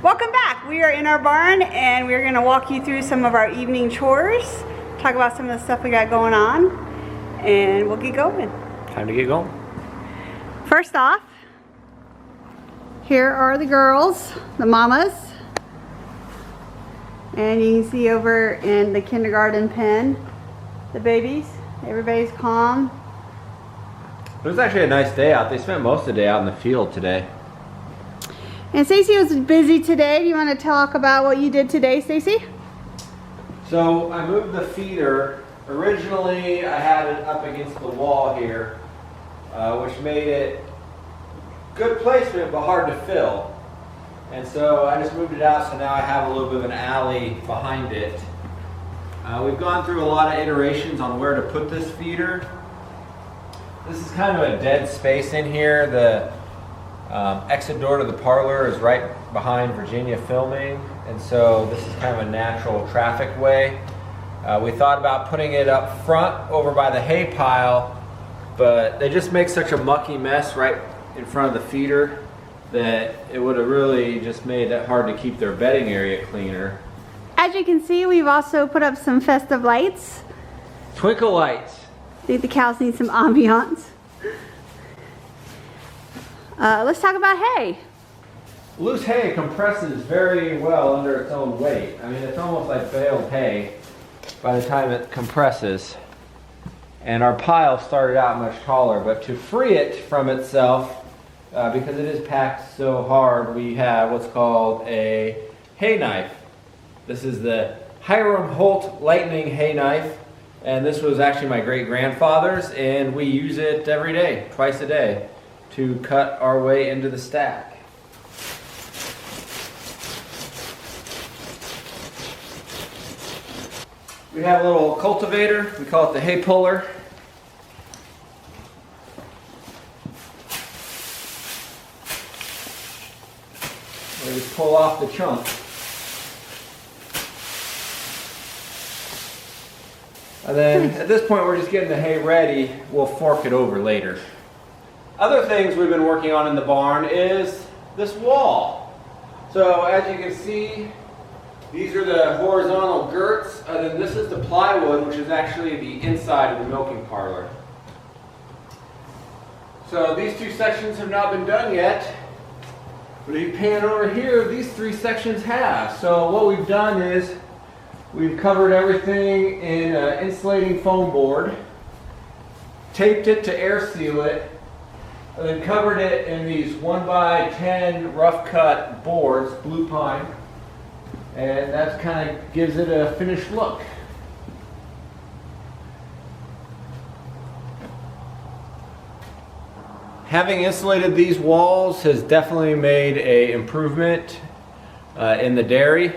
Welcome back. We are in our barn and we're going to walk you through some of our evening chores, talk about some of the stuff we got going on, and we'll get going. Time to get going. First off, here are the girls, the mamas, and you can see over in the kindergarten pen, the babies. Everybody's calm. It was actually a nice day out. They spent most of the day out in the field today. And Stacy was busy today. Do you want to talk about what you did today, Stacy? So I moved the feeder. Originally I had it up against the wall here, which made it good placement but hard to fill. And so I just moved it out, so now I have a little bit of an alley behind it. We've gone through a lot of iterations on where to put this feeder. This is kind of a dead space in here. The exit door to the parlor is right behind Virginia filming, and so this is kind of a natural traffic way. We thought about putting it up front over by the hay pile, but they just make such a mucky mess right in front of the feeder that it would have really just made it hard to keep their bedding area cleaner. As you can see, we've also put up some festive lights. Twinkle lights. I think the cows need some ambiance. Let's talk about hay. Loose hay compresses very well under its own weight. I mean, it's almost like baled hay by the time it compresses. And our pile started out much taller, but to free it from itself, because it is packed so hard, we have what's called a hay knife. This is the Hiram Holt Lightning hay knife, and this was actually my great-grandfather's, and we use it every day, twice a day, to cut our way into the stack. We have a little cultivator, we call it the hay puller. We just pull off the chunk. And then at this point we're just getting the hay ready. We'll fork it over later. Other things we've been working on in the barn is this wall. So as you can see, these are the horizontal girts, and then this is the plywood, which is actually the inside of the milking parlor. So these two sections have not been done yet, but if you pan over here, these three sections have. So what we've done is we've covered everything in insulating foam board, taped it to air seal it, and then covered it in these 1x10 rough cut boards, blue pine, and that kind of gives it a finished look. Having insulated these walls has definitely made an improvement in the dairy.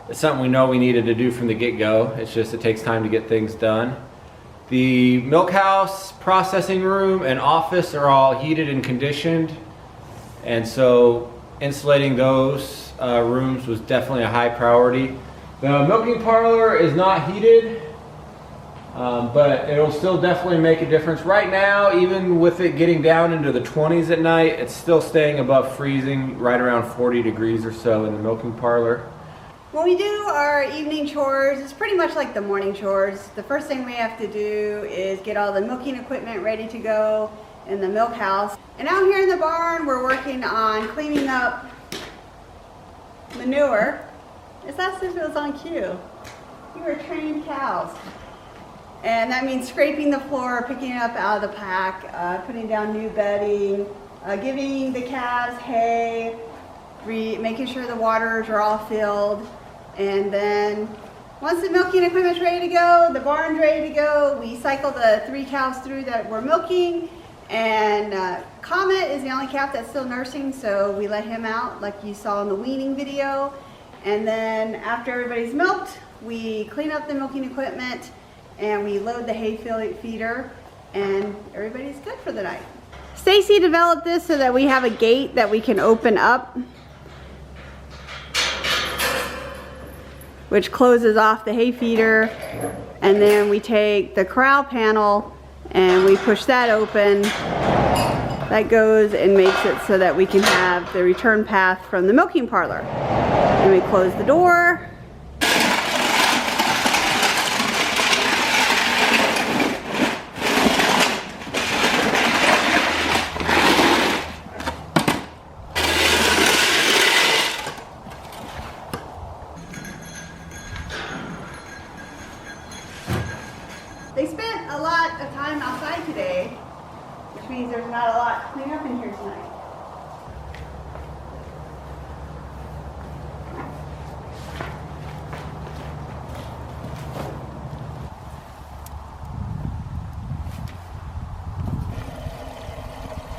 It's something we know we needed to do from the get-go. It's just it takes time to get things done. The milk house, processing room, and office are all heated and conditioned, and so insulating those rooms was definitely a high priority. The milking parlor is not heated, but it'll still definitely make a difference. Right now, even with it getting down into the 20s at night, it's still staying above freezing, right around 40 degrees or so in the milking parlor. When we do our evening chores, it's pretty much like the morning chores. The first thing we have to do is get all the milking equipment ready to go in the milk house. And out here in the barn, we're working on cleaning up manure. It's as if it was on cue. We were trained cows. And that means scraping the floor, picking it up out of the pack, putting down new bedding, giving the calves hay, making sure the waters are all filled. And then once the milking equipment's ready to go, the barn's ready to go, we cycle the 3 cows through that we're milking. And Comet is the only calf that's still nursing, so we let him out like you saw in the weaning video. And then after everybody's milked, we clean up the milking equipment and we load the hay feeder, and everybody's good for the night. Stacy developed this so that we have a gate that we can open up, which closes off the hay feeder, and then we take the corral panel and we push that open, that goes and makes it so that we can have the return path from the milking parlor. And we close the door. They spent a lot of time outside today, which means there's not a lot to clean up in here tonight.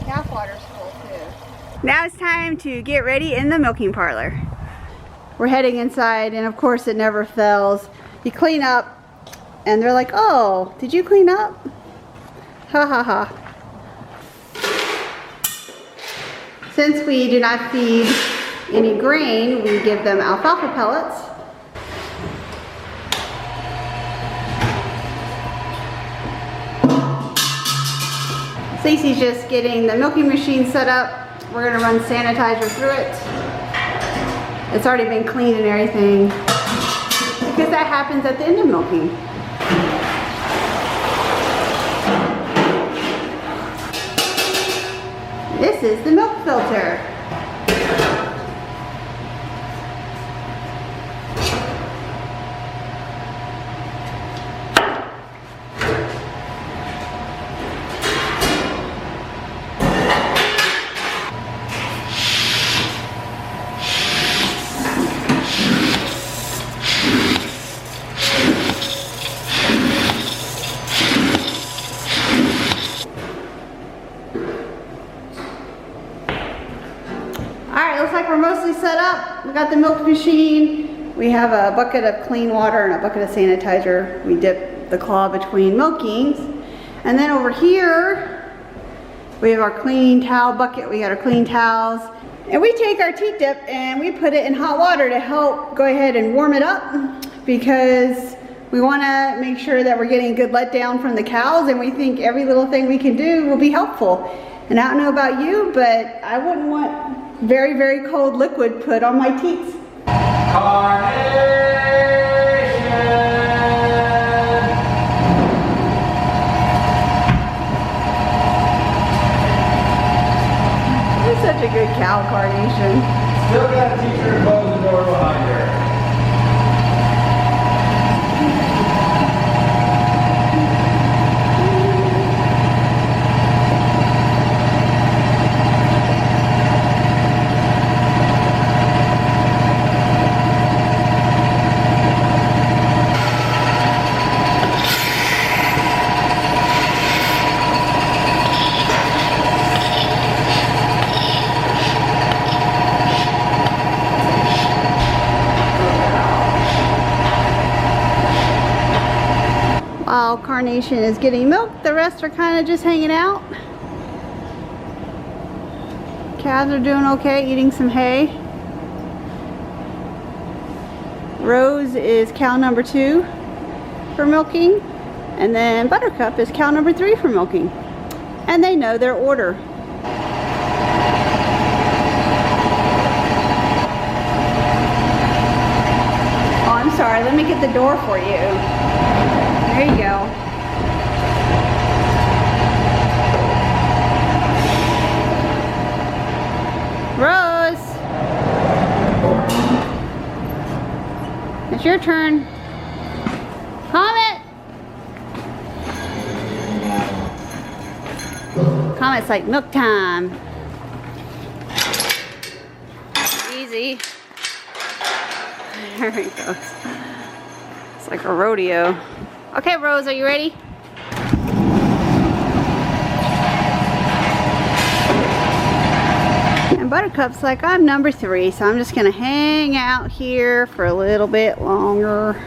Calf water's full too. Now it's time to get ready in the milking parlor. We're heading inside, and of course it never fails. You clean up, and they're like, "Oh, did you clean up?" Ha ha ha. Since we do not feed any grain, we give them alfalfa pellets. Stacey's just getting the milking machine set up. We're gonna run sanitizer through it. It's already been cleaned and everything, because that happens at the end of milking. This is the milk filter. Alright, looks like we're mostly set up. We got the milk machine. We have a bucket of clean water and a bucket of sanitizer. We dip the claw between milkings. And then over here, we have our clean towel bucket. We got our clean towels. And we take our teat dip and we put it in hot water to help go ahead and warm it up, because we want to make sure that we're getting a good letdown from the cows, and we think every little thing we can do will be helpful. And I don't know about you, but I wouldn't want very, very cold liquid put on my teats. You're such a good cow, Carnation. Still got to teach her to close the door behind her. While Carnation is getting milk, the rest are kind of just hanging out. Calves are doing okay, eating some hay. Rose is cow number 2 for milking, and then Buttercup is cow number 3 for milking. And they know their order. Oh, I'm sorry, let me get the door for you. There you go. Rose! It's your turn. Comet! Comet's like milk time. Easy. There he goes. It's like a rodeo. Okay, Rose, are you ready? And Buttercup's like, I'm number 3, so I'm just gonna hang out here for a little bit longer.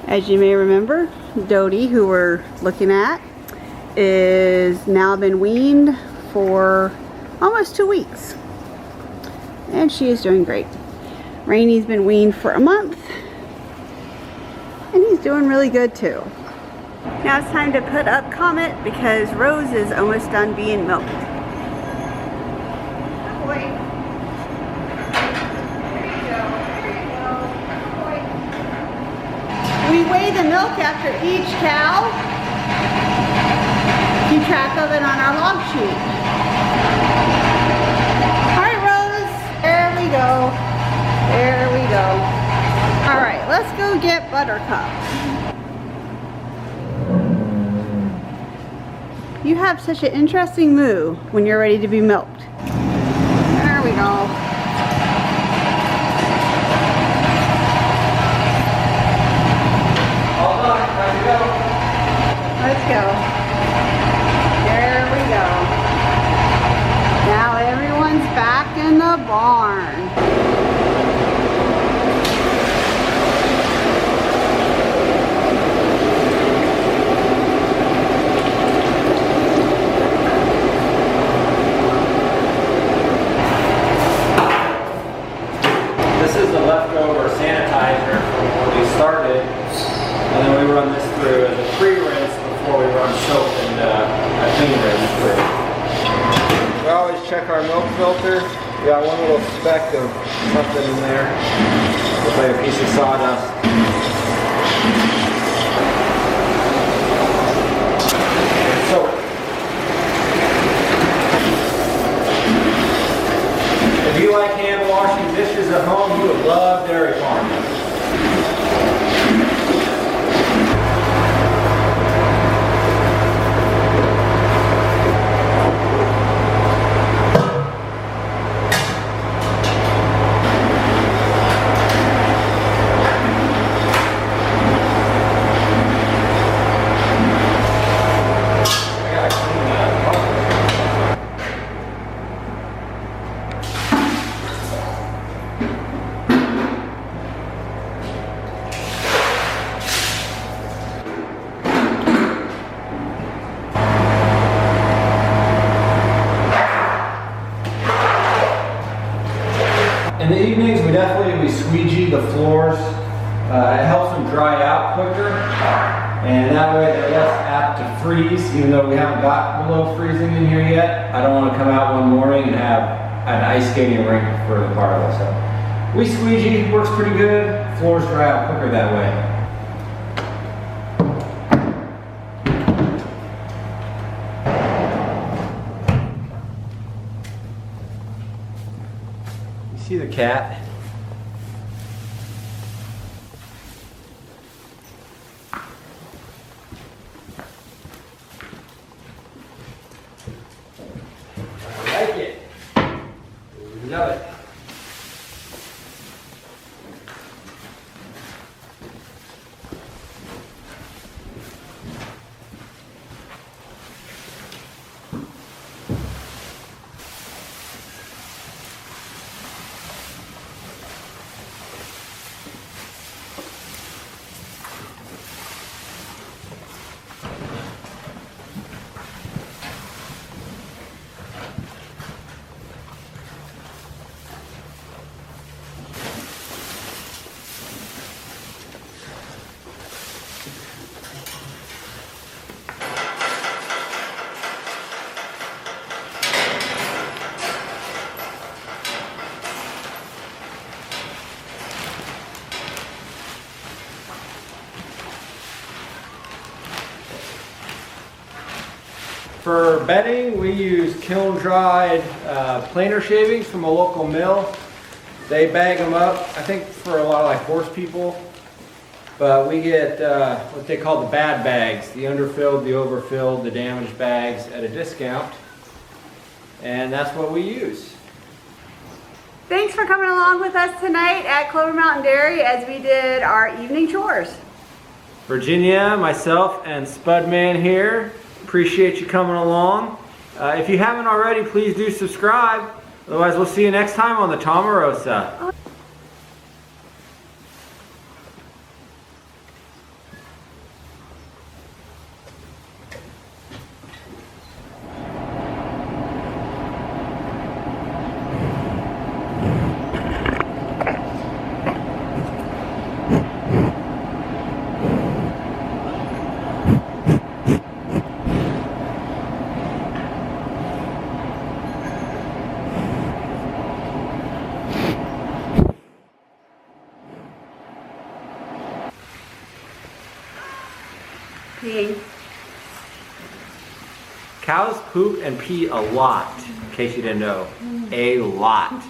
As you may remember, Dodie, who we're looking at, is now been weaned for almost 2 weeks, and she is doing great. Rainy's been weaned for a month, And he's doing really good too. Now it's time to put up Comet because Rose is almost done being milked. Good boy. There you go. There you go. Good boy. We weigh the milk after each cow. Keep track of it on our log sheet. All right, Rose. There we go. There we go. All right, let's go get Buttercup. You have such an interesting moo when you're ready to be milked. There we go. All done. Time to go. Let's go. There we go. Now everyone's back in the barn. This is the leftover sanitizer from when we started, and then we run this through as a pre-rinse before we run soap and a clean rinse through. We always check our milk filter. We got one little speck of something in there. Looks like a piece of sawdust. Soap. If you like hand washing dishes at home, you would love Dairy Farm. In the evenings, we squeegee the floors. It helps them dry out quicker, and that way they're less apt to freeze. Even though we haven't got below freezing in here yet, I don't want to come out one morning and have an ice skating rink for the parlor. So we squeegee, works pretty good. Floors dry out quicker that way. See the cat? I like it. Love it. For bedding, we use kiln-dried planer shavings from a local mill. They bag them up, I think for a lot of like horse people. But we get what they call the bad bags, the underfilled, the overfilled, the damaged bags at a discount. And that's what we use. Thanks for coming along with us tonight at Clover Mountain Dairy as we did our evening chores. Virginia, myself, and Spudman here. Appreciate you coming along. If you haven't already, please do subscribe. Otherwise, we'll see you next time on the Tomarosa. peeing. Cows poop and pee a lot, in case you didn't know. A lot.